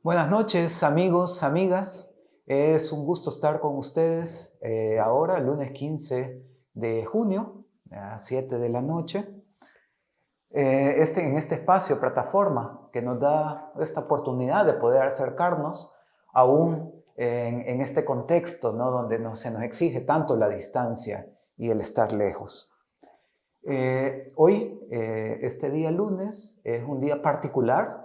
Buenas noches, amigos, amigas. Es un gusto estar con ustedes ahora, lunes 15 de junio, a 7 de la noche. En este espacio, plataforma, que nos da esta oportunidad de poder acercarnos aún en este contexto, ¿no? Donde se nos exige tanto la distancia y el estar lejos. Hoy, este día lunes, es un día particular.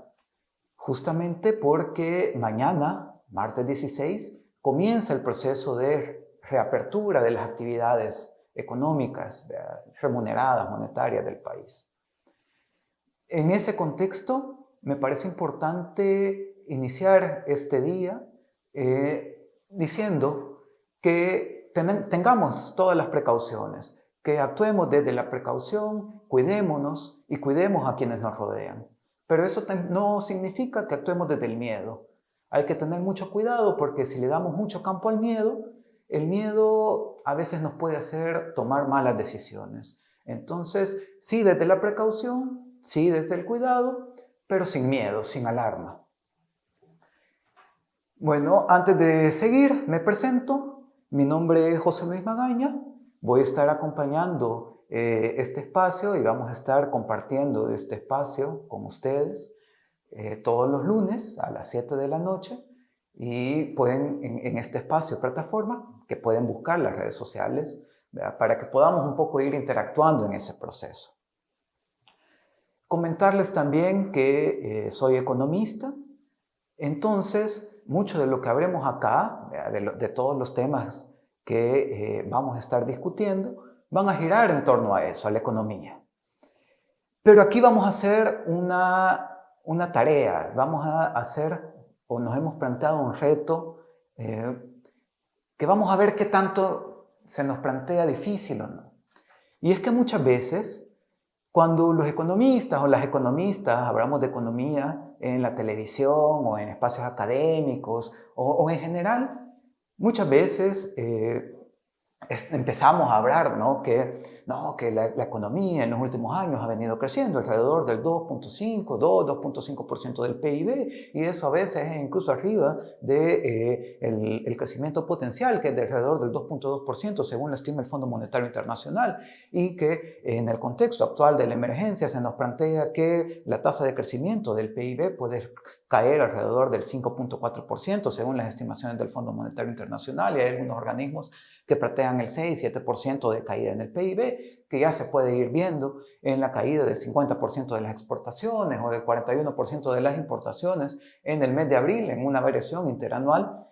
Justamente porque mañana, martes 16, comienza el proceso de reapertura de las actividades económicas, remuneradas, monetarias del país. En ese contexto, me parece importante iniciar este día diciendo que tengamos todas las precauciones, que actuemos desde la precaución, cuidémonos y cuidemos a quienes nos rodean. Pero eso no significa que actuemos desde el miedo. Hay que tener mucho cuidado porque si le damos mucho campo al miedo, el miedo a veces nos puede hacer tomar malas decisiones. Entonces, sí desde la precaución, sí desde el cuidado, pero sin miedo, sin alarma. Bueno, antes de seguir, me presento. Mi nombre es José Luis Magaña. Voy a estar acompañando este espacio y vamos a estar compartiendo este espacio con ustedes todos los lunes a las 7 de la noche. Y pueden, en este espacio, plataforma, que pueden buscar las redes sociales, ¿verdad? Para que podamos un poco ir interactuando en ese proceso. Comentarles también que soy economista. Entonces, mucho de lo que habremos acá, de todos los temas que vamos a estar discutiendo, van a girar en torno a eso, a la economía. Pero aquí vamos a hacer una tarea, vamos a hacer, o nos hemos planteado un reto, que vamos a ver qué tanto se nos plantea difícil o no. Y es que muchas veces, cuando los economistas o las economistas hablamos de economía en la televisión o en espacios académicos o en general, muchas veces empezamos a hablar, ¿no? que la economía en los últimos años ha venido creciendo alrededor del 2.5% del PIB, y eso a veces es incluso arriba de el crecimiento potencial, que es de alrededor del 2.2%, según lo estima el Fondo Monetario Internacional, y que en el contexto actual de la emergencia se nos plantea que la tasa de crecimiento del PIB puede caer alrededor del 5.4%, según las estimaciones del Fondo Monetario Internacional, y hay algunos organismos que plantean el 6-7% de caída en el PIB, que ya se puede ir viendo en la caída del 50% de las exportaciones o del 41% de las importaciones en el mes de abril, en una variación interanual.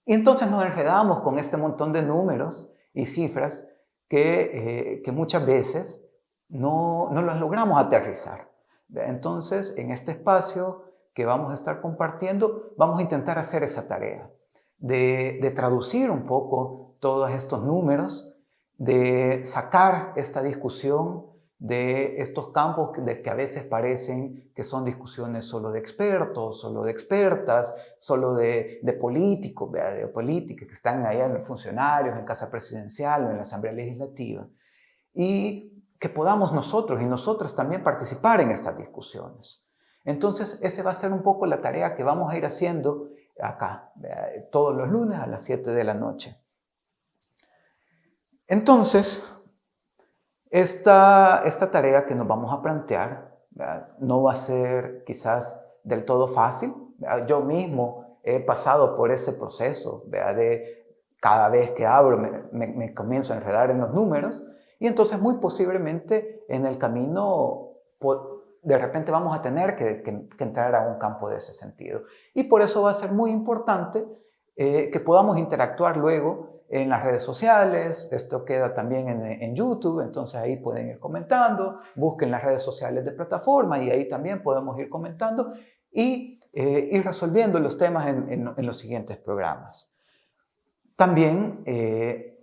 Y entonces nos enredamos con este montón de números y cifras que muchas veces no los logramos aterrizar. Entonces, en este espacio que vamos a estar compartiendo, vamos a intentar hacer esa tarea de traducir un poco todos estos números, de sacar esta discusión de estos campos que a veces parecen que son discusiones solo de expertos, solo de expertas, solo de políticos, de políticas que están allá en los funcionarios, en Casa Presidencial o en la Asamblea Legislativa, y que podamos nosotros y nosotras también participar en estas discusiones. Entonces, esa va a ser un poco la tarea que vamos a ir haciendo acá, todos los lunes a las 7 de la noche. Entonces, esta tarea que nos vamos a plantear, ¿verdad? No va a ser quizás del todo fácil, ¿verdad? Yo mismo he pasado por ese proceso, ¿verdad? De cada vez que abro me comienzo a enredar en los números, y entonces muy posiblemente en el camino de repente vamos a tener que entrar a un campo de ese sentido. Y por eso va a ser muy importante que podamos interactuar luego en las redes sociales. Esto queda también en YouTube, entonces ahí pueden ir comentando, busquen las redes sociales de plataforma y ahí también podemos ir comentando y ir resolviendo los temas en los siguientes programas. También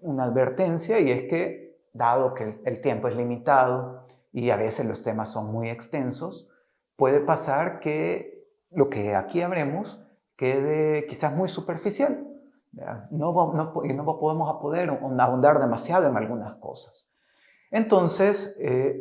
una advertencia, y es que dado que el tiempo es limitado y a veces los temas son muy extensos, puede pasar que lo que aquí hablemos quede quizás muy superficial. No podemos poder ahondar demasiado en algunas cosas. Entonces,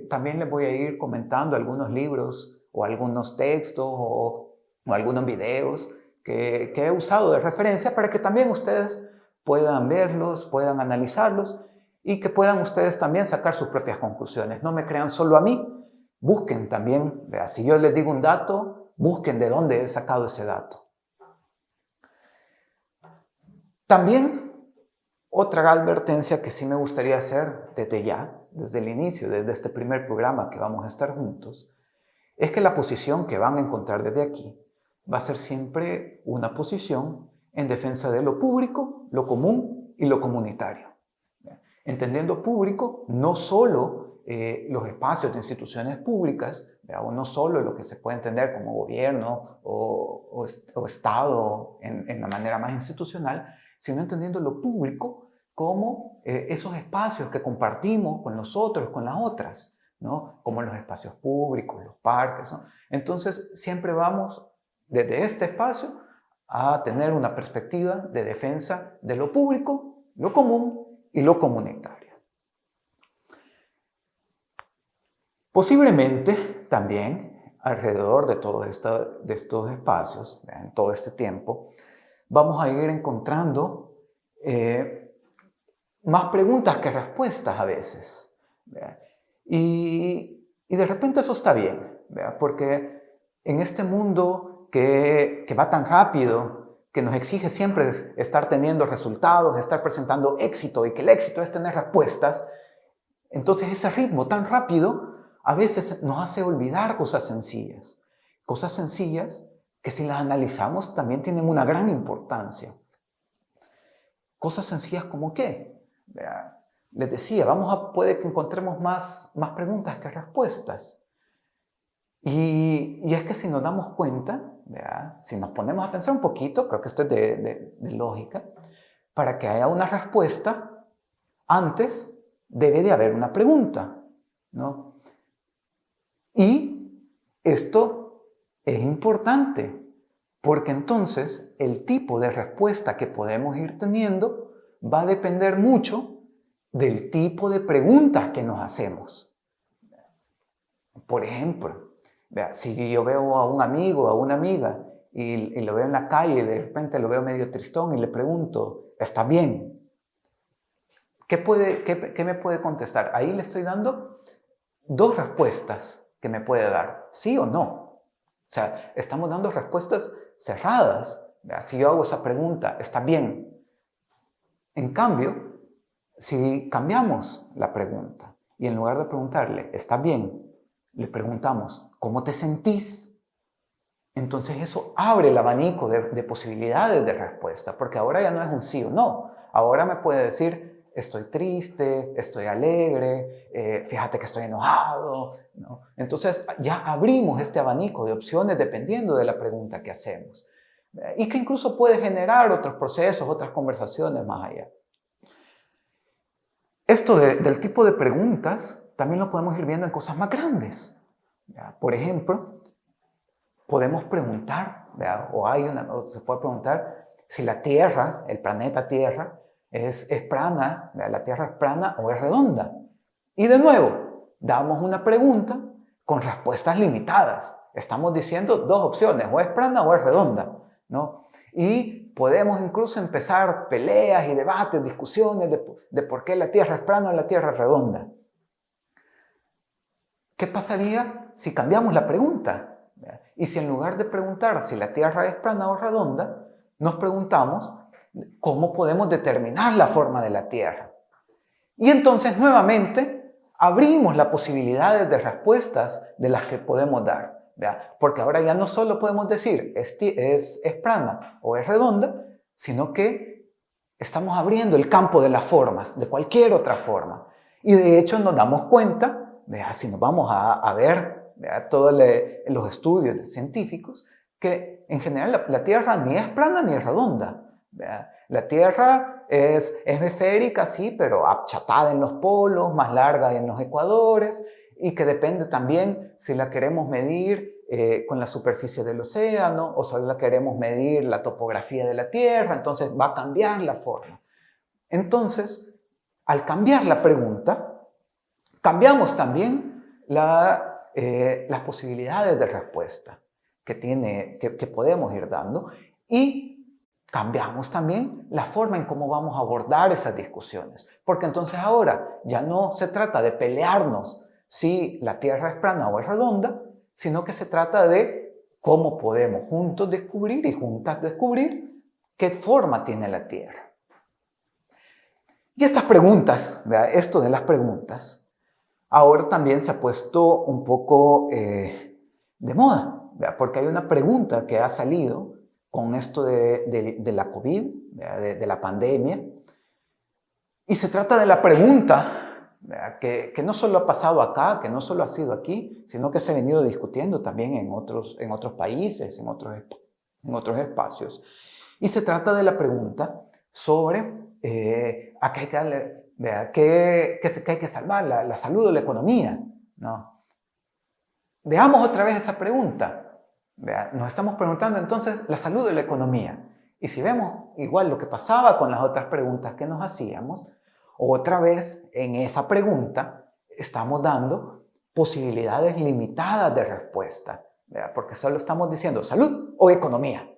también les voy a ir comentando algunos libros o algunos textos o algunos videos que he usado de referencia para que también ustedes puedan verlos, puedan analizarlos y que puedan ustedes también sacar sus propias conclusiones. No me crean solo a mí, busquen también, si yo les digo un dato, busquen de dónde he sacado ese dato. También otra advertencia que sí me gustaría hacer desde ya, desde el inicio, desde este primer programa que vamos a estar juntos, es que la posición que van a encontrar desde aquí va a ser siempre una posición en defensa de lo público, lo común y lo comunitario. Entendiendo público, no solo los espacios de instituciones públicas, o no solo lo que se puede entender como gobierno o Estado en la manera más institucional, sino entendiendo lo público como esos espacios que compartimos con los otros, con las otras, ¿no? Como los espacios públicos, los parques, ¿no? Entonces, siempre vamos desde este espacio a tener una perspectiva de defensa de lo público, lo común y lo comunitario. Posiblemente también alrededor de todos estos espacios, en todo este tiempo, vamos a ir encontrando más preguntas que respuestas a veces. Y de repente eso está bien, porque en este mundo que va tan rápido, que nos exige siempre estar teniendo resultados, estar presentando éxito y que el éxito es tener respuestas, entonces ese ritmo tan rápido a veces nos hace olvidar cosas sencillas que si las analizamos también tienen una gran importancia. Cosas sencillas como ¿qué? Les decía, puede que encontremos más preguntas que respuestas. Y es que si nos damos cuenta, si nos ponemos a pensar un poquito, creo que esto es de lógica, para que haya una respuesta, antes debe de haber una pregunta, ¿no? Y esto es importante, porque entonces el tipo de respuesta que podemos ir teniendo va a depender mucho del tipo de preguntas que nos hacemos. Por ejemplo, si yo veo a un amigo, a una amiga, y lo veo en la calle y de repente lo veo medio tristón y le pregunto, ¿está bien? ¿Qué me puede contestar? Ahí le estoy dando dos respuestas que me puede dar, sí o no. O sea, estamos dando respuestas cerradas. Si yo hago esa pregunta, ¿está bien? En cambio, si cambiamos la pregunta y en lugar de preguntarle, ¿está bien?, le preguntamos, ¿cómo te sentís? Entonces eso abre el abanico de posibilidades de respuesta, porque ahora ya no es un sí o no. Ahora me puede decir, estoy triste, estoy alegre, fíjate que estoy enojado, ¿no? Entonces ya abrimos este abanico de opciones dependiendo de la pregunta que hacemos. Y que incluso puede generar otros procesos, otras conversaciones más allá. Esto del tipo de preguntas también lo podemos ir viendo en cosas más grandes. Por ejemplo, podemos preguntar, o se puede preguntar si la Tierra, el planeta Tierra, es plana, la Tierra es plana o es redonda. Y de nuevo, damos una pregunta con respuestas limitadas. Estamos diciendo dos opciones, o es plana o es redonda, ¿no? Y podemos incluso empezar peleas y debates, discusiones de por qué la Tierra es plana o la Tierra es redonda. ¿Qué pasaría si cambiamos la pregunta? Y si en lugar de preguntar si la Tierra es plana o redonda, nos preguntamos cómo podemos determinar la forma de la Tierra. Y entonces nuevamente abrimos las posibilidades de respuestas de las que podemos dar. Porque ahora ya no solo podemos decir es plana o es redonda, sino que estamos abriendo el campo de las formas, de cualquier otra forma. Y de hecho nos damos cuenta, si nos vamos a ver todos los estudios científicos, que en general la Tierra ni es plana ni es redonda. La Tierra es esférica, sí, pero achatada en los polos, más larga en los ecuadores, y que depende también si la queremos medir con la superficie del océano o solo la queremos medir la topografía de la Tierra, entonces va a cambiar la forma. Entonces, al cambiar la pregunta, cambiamos también las posibilidades de respuesta que podemos ir dando Y cambiamos también la forma en cómo vamos a abordar esas discusiones. Porque entonces ahora ya no se trata de pelearnos si la Tierra es plana o es redonda, sino que se trata de cómo podemos juntos descubrir y juntas descubrir qué forma tiene la Tierra. Y estas preguntas, ¿verdad? Esto de las preguntas, ahora también se ha puesto un poco de moda, ¿verdad? Porque hay una pregunta que ha salido con esto de la COVID, de la pandemia, y se trata de la pregunta que no solo ha pasado acá, que no solo ha sido aquí, sino que se ha venido discutiendo también en otros países, en otros espacios. Y se trata de la pregunta sobre a qué hay que darle, qué hay que salvar, la salud o la economía, ¿no? Veamos otra vez esa pregunta. Nos estamos preguntando entonces la salud o la economía. Y si vemos igual lo que pasaba con las otras preguntas que nos hacíamos, otra vez en esa pregunta estamos dando posibilidades limitadas de respuesta, ¿verdad? Porque solo estamos diciendo salud o economía.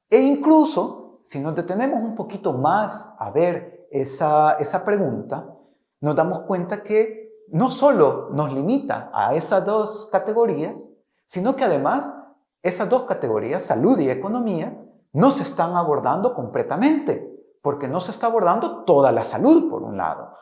E incluso, si nos detenemos un poquito más a ver esa pregunta, nos damos cuenta que no solo nos limita a esas dos categorías, sino que además esas dos categorías, salud y economía, no se están abordando completamente, porque no se está abordando toda la salud, por un lado.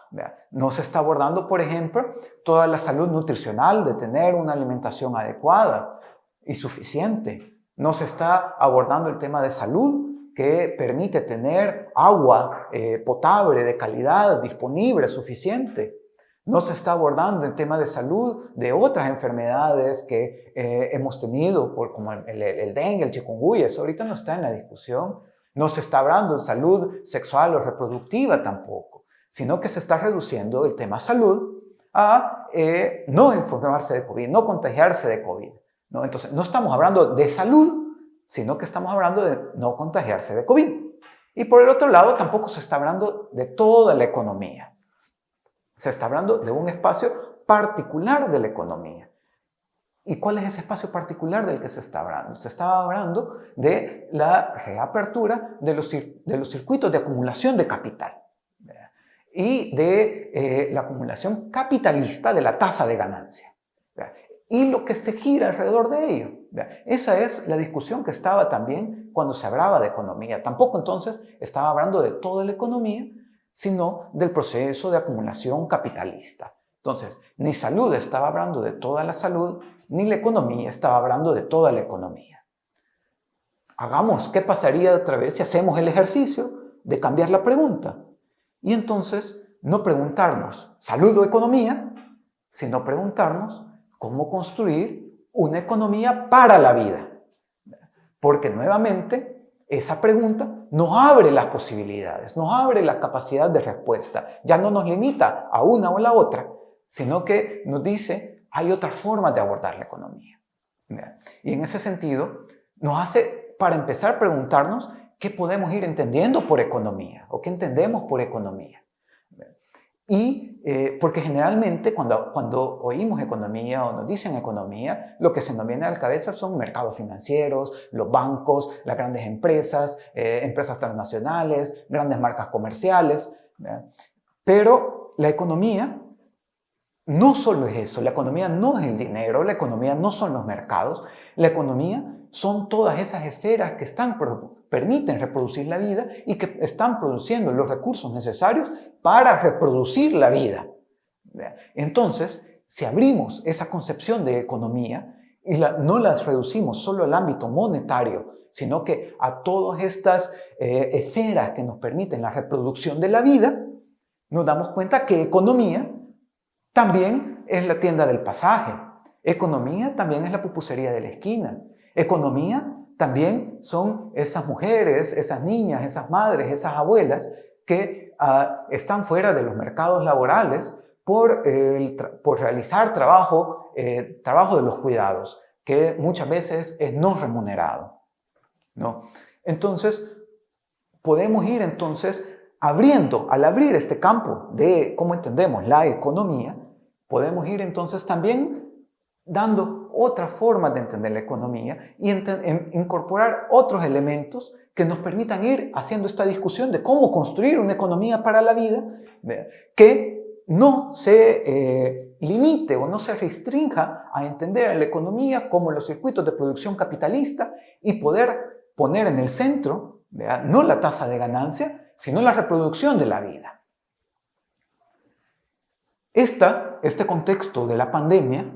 No se está abordando, por ejemplo, toda la salud nutricional de tener una alimentación adecuada y suficiente. No se está abordando el tema de salud que permite tener agua potable, de calidad, disponible, suficiente. No se está abordando el tema de salud de otras enfermedades que hemos tenido, como el dengue, el chikungunya. Eso ahorita no está en la discusión. No se está hablando de salud sexual o reproductiva tampoco, sino que se está reduciendo el tema salud a no enfermarse de COVID, no contagiarse de COVID, ¿no? Entonces, no estamos hablando de salud, sino que estamos hablando de no contagiarse de COVID. Y por el otro lado, tampoco se está hablando de toda la economía. Se está hablando de un espacio particular de la economía. ¿Y cuál es ese espacio particular del que se está hablando? Se está hablando de la reapertura de los circuitos de acumulación de capital, ¿verdad? Y de la acumulación capitalista de la tasa de ganancia, ¿verdad? Y lo que se gira alrededor de ello, ¿verdad? Esa es la discusión que estaba también cuando se hablaba de economía. Tampoco entonces estaba hablando de toda la economía, sino del proceso de acumulación capitalista. Entonces, ni salud estaba hablando de toda la salud, ni la economía estaba hablando de toda la economía. Hagamos, ¿qué pasaría otra vez si hacemos el ejercicio de cambiar la pregunta? Y entonces, no preguntarnos salud o economía, sino preguntarnos cómo construir una economía para la vida. Porque nuevamente, esa pregunta nos abre las posibilidades, nos abre la capacidad de respuesta. Ya no nos limita a una o la otra, sino que nos dice, hay otras formas de abordar la economía. Y en ese sentido, nos hace, para empezar, preguntarnos qué podemos ir entendiendo por economía o qué entendemos por economía. Y porque generalmente cuando oímos economía o nos dicen economía, lo que se nos viene a la cabeza son mercados financieros, los bancos, las grandes empresas, empresas transnacionales, grandes marcas comerciales, ¿verdad? Pero la economía no solo es eso, la economía no es el dinero, la economía no son los mercados, la economía son todas esas esferas que permiten reproducir la vida y que están produciendo los recursos necesarios para reproducir la vida. Entonces, si abrimos esa concepción de economía y no la reducimos solo al ámbito monetario, sino que a todas estas esferas que nos permiten la reproducción de la vida, nos damos cuenta que economía también es la tienda del pasaje. Economía también es la pupusería de la esquina. Economía también son esas mujeres, esas niñas, esas madres, esas abuelas que están fuera de los mercados laborales por realizar trabajo de los cuidados, que muchas veces es no remunerado, ¿no? Entonces, podemos ir entonces al abrir este campo de cómo entendemos la economía, podemos ir entonces también dando otra forma de entender la economía y incorporar otros elementos que nos permitan ir haciendo esta discusión de cómo construir una economía para la vida, que no se limite o no se restrinja a entender a la economía como los circuitos de producción capitalista y poder poner en el centro, no la tasa de ganancia, sino la reproducción de la vida. Este contexto de la pandemia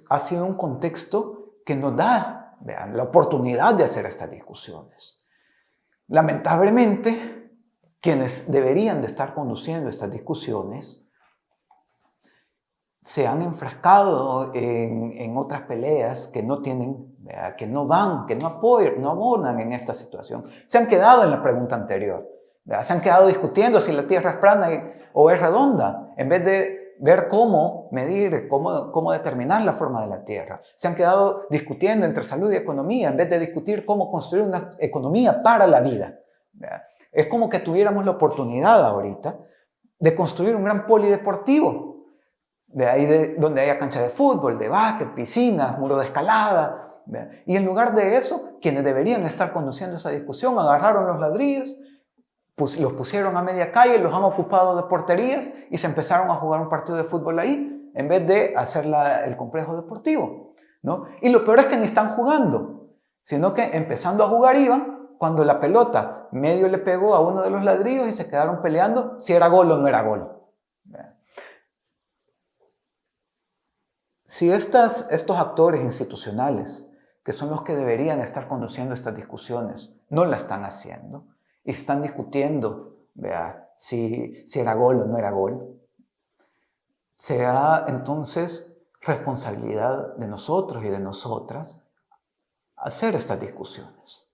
ha sido un contexto que nos da la oportunidad de hacer estas discusiones. Lamentablemente, quienes deberían de estar conduciendo estas discusiones se han enfrascado en otras peleas que no tienen, que no van, que no apoyan, no abonan en esta situación. Se han quedado en la pregunta anterior. Se han quedado discutiendo si la Tierra es plana o es redonda, en vez de ver cómo medir, cómo determinar la forma de la Tierra. Se han quedado discutiendo entre salud y economía, en vez de discutir cómo construir una economía para la vida. Es como que tuviéramos la oportunidad ahorita de construir un gran polideportivo, donde haya cancha de fútbol, de básquet, piscinas, muro de escalada. Y en lugar de eso, quienes deberían estar conduciendo esa discusión agarraron los ladrillos, los pusieron a media calle, los han ocupado de porterías y se empezaron a jugar un partido de fútbol ahí, en vez de hacer el complejo deportivo, ¿no? Y lo peor es que ni están jugando, sino que empezando a jugar iban cuando la pelota medio le pegó a uno de los ladrillos y se quedaron peleando si era gol o no era gol. Si estos actores institucionales, que son los que deberían estar conduciendo estas discusiones, no la están haciendo y están discutiendo si era gol o no era gol, será entonces responsabilidad de nosotros y de nosotras hacer estas discusiones.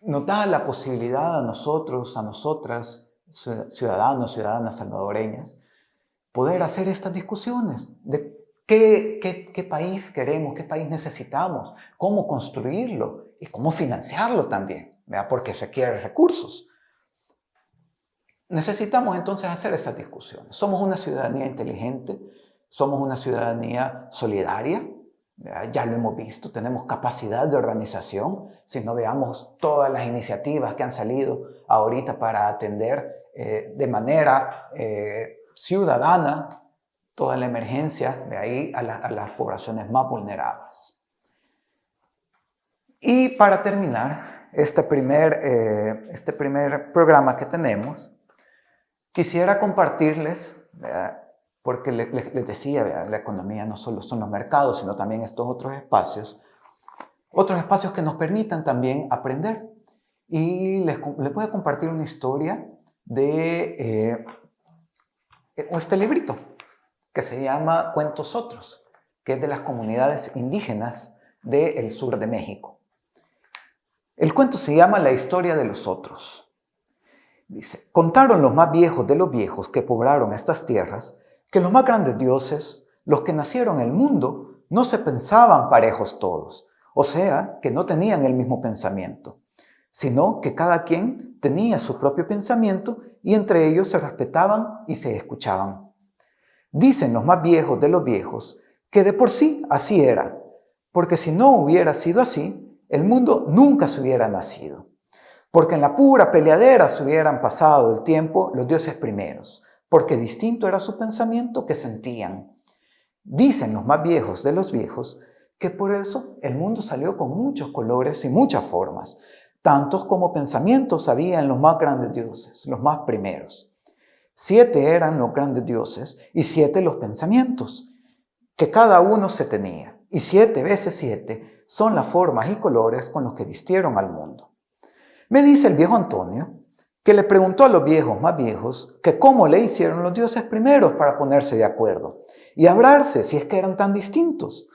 Nos da la posibilidad a nosotros, a nosotras, ciudadanos, ciudadanas salvadoreñas, poder hacer estas discusiones de qué país queremos, qué país necesitamos, cómo construirlo y cómo financiarlo también, porque requiere recursos. Necesitamos entonces hacer esas discusiones. Somos una ciudadanía inteligente, somos una ciudadanía solidaria, ya lo hemos visto, tenemos capacidad de organización. Si no, veamos todas las iniciativas que han salido ahorita para atender de manera ciudadana toda la emergencia de ahí a las poblaciones más vulnerables. Y para terminar este primer programa que tenemos, quisiera compartirles, porque les decía, la economía no solo son los mercados, sino también estos otros espacios que nos permitan también aprender. Y les voy a compartir una historia de este librito que se llama Cuentos Otros, que es de las comunidades indígenas del sur de México. El cuento se llama La historia de los otros. Dice: contaron los más viejos de los viejos que poblaron estas tierras que los más grandes dioses, los que nacieron en el mundo, no se pensaban parejos todos, o sea, que no tenían el mismo pensamiento, sino que cada quien tenía su propio pensamiento y entre ellos se respetaban y se escuchaban. Dicen los más viejos de los viejos que de por sí así era, porque si no hubiera sido así, el mundo nunca se hubiera nacido, porque en la pura peleadera se hubieran pasado el tiempo los dioses primeros, porque distinto era su pensamiento que sentían. Dicen los más viejos de los viejos que por eso el mundo salió con muchos colores y muchas formas, tantos como pensamientos había en los más grandes dioses, los más primeros. 7 eran los grandes dioses y 7 los pensamientos, que cada uno se tenía, y 7 veces 7 son las formas y colores con los que vistieron al mundo. Me dice el viejo Antonio que le preguntó a los viejos más viejos que cómo le hicieron los dioses primeros para ponerse de acuerdo y hablarse si es que eran tan distintos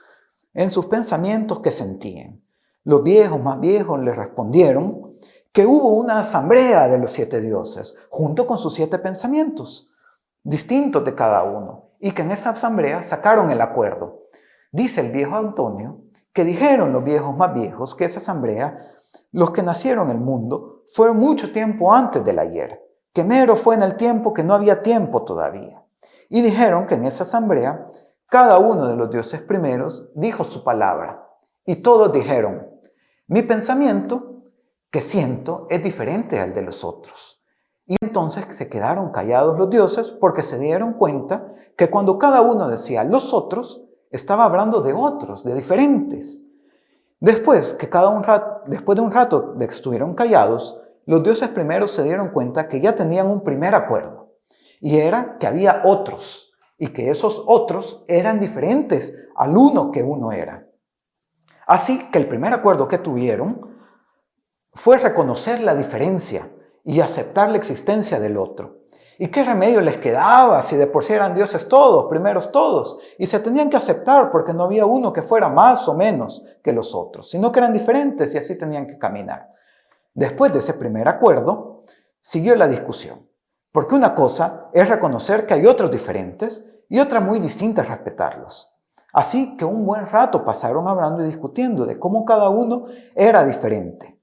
en sus pensamientos que sentían. Los viejos más viejos le respondieron que hubo una asamblea de los 7 dioses, junto con sus 7 pensamientos, distintos de cada uno, y que en esa asamblea sacaron el acuerdo. Dice el viejo Antonio que dijeron los viejos más viejos que esa asamblea, los que nacieron en el mundo, fueron mucho tiempo antes del ayer, que mero fue en el tiempo que no había tiempo todavía, Y dijeron que en esa asamblea cada uno de los dioses primeros dijo su palabra. Y todos dijeron, mi pensamiento que siento es diferente al de los otros. Y entonces se quedaron callados los dioses porque se dieron cuenta que cuando cada uno decía los otros, estaba hablando de otros, de diferentes. Después de un rato de que estuvieron callados, los dioses primeros se dieron cuenta que ya tenían un primer acuerdo. Y era que había otros, y que esos otros eran diferentes al uno que uno era. Así que el primer acuerdo que tuvieron fue reconocer la diferencia y aceptar la existencia del otro. ¿Y qué remedio les quedaba si de por sí eran dioses todos, primeros todos? Y se tenían que aceptar porque no había uno que fuera más o menos que los otros, sino que eran diferentes y así tenían que caminar. Después de ese primer acuerdo, siguió la discusión. Porque una cosa es reconocer que hay otros diferentes y otra muy distinta es respetarlos. Así que un buen rato pasaron hablando y discutiendo de cómo cada uno era diferente.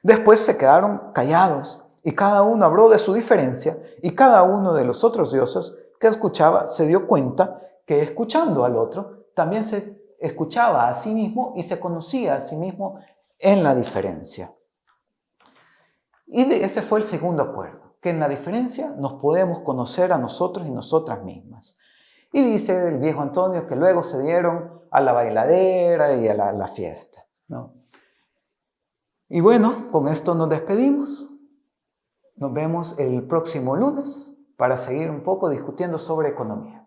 Después se quedaron callados y cada uno habló de su diferencia y cada uno de los otros dioses que escuchaba se dio cuenta que escuchando al otro también se escuchaba a sí mismo y se conocía a sí mismo en la diferencia. Y ese fue el segundo acuerdo, que en la diferencia nos podemos conocer a nosotros y nosotras mismas. Y dice el viejo Antonio que luego se dieron a la bailadera y a la fiesta, ¿no? Y bueno, con esto nos despedimos. Nos vemos el próximo lunes para seguir un poco discutiendo sobre economía.